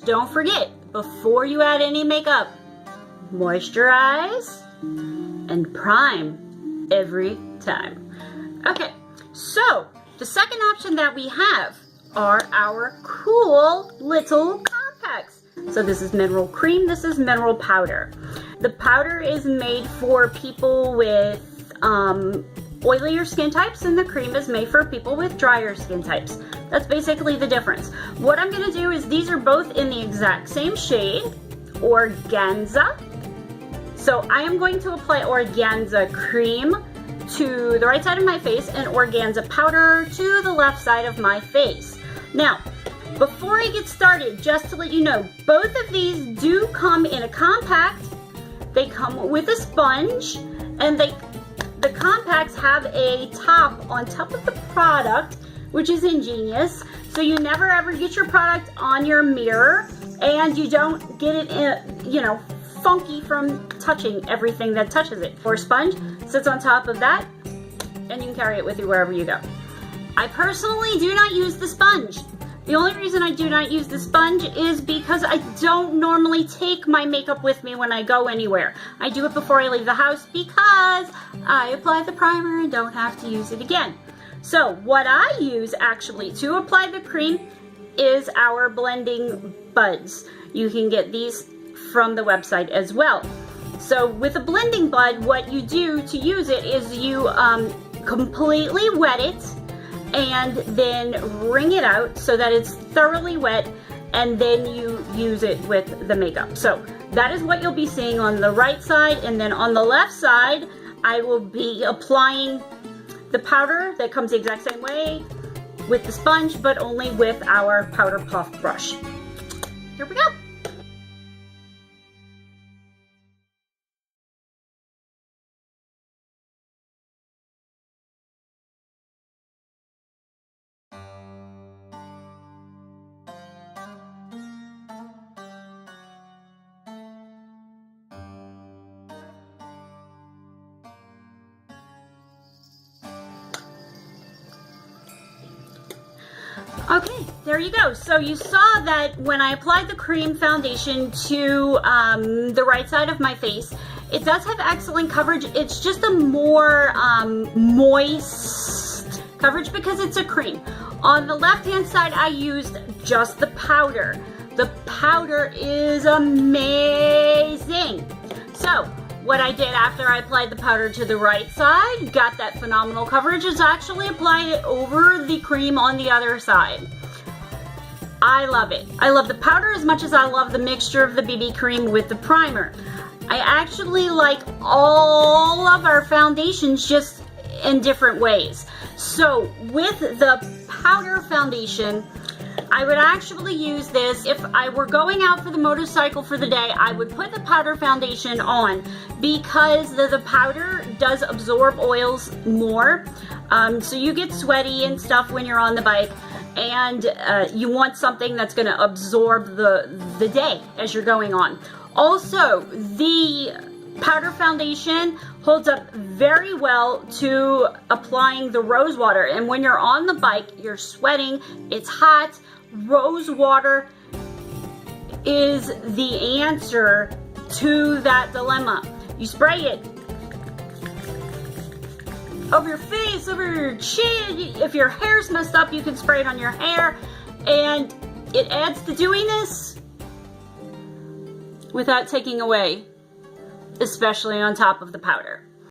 Don't forget, before you add any makeup, moisturize and prime every time. Okay, so the second option that we have are our cool little compacts. So this is mineral cream, this is mineral powder. The powder is made for people with oilier skin types, and the cream is made for people with drier skin types. That's basically the difference. What I'm gonna do is, these are both in the exact same shade, Organza. So I am going to apply Organza cream to the right side of my face and Organza powder to the left side of my face. Now, before I get started, just to let you know, both of these do come in a compact. They come with a sponge, and the compacts have a top on top of the product, which is ingenious. So you never ever get your product on your mirror, and you don't get it in, funky from touching everything that touches it. Or sponge sits on top of that, and you can carry it with you wherever you go. I personally do not use the sponge. The only reason I do not use the sponge is because I don't normally take my makeup with me when I go anywhere. I do it before I leave the house because I apply the primer and don't have to use it again. So what I use actually to apply the cream is our blending buds. You can get these from the website as well. So with a blending bud, what you do to use it is you completely wet it and then wring it out so that it's thoroughly wet, and then you use it with the makeup. So that is what you'll be seeing on the right side, and then on the left side I will be applying the powder that comes the exact same way with the sponge, but only with our powder puff brush. Here we go. Okay, there you go. So you saw that when I applied the cream foundation to the right side of my face, it does have excellent coverage. It's just a more moist coverage because it's a cream. On the left-hand side, I used just the powder. The powder is amazing. So what I did after I applied the powder to the right side, got that phenomenal coverage, is actually applied it over the cream on the other side. I love it. I love the powder as much as I love the mixture of the BB cream with the primer. I actually like all of our foundations just in different ways. So with the powder foundation, I would actually use this if I were going out for the motorcycle for the day. I would put the powder foundation on because the powder does absorb oils more. So you get sweaty and stuff when you're on the bike, and you want something that's going to absorb the day as you're going on. Also, the powder foundation holds up very well to applying the rose water. And when you're on the bike, you're sweating, it's hot. Rose water is the answer to that dilemma. You spray it over your face, over your chin. If your hair's messed up, you can spray it on your hair, and it adds the dewiness without taking away, especially on top of the powder.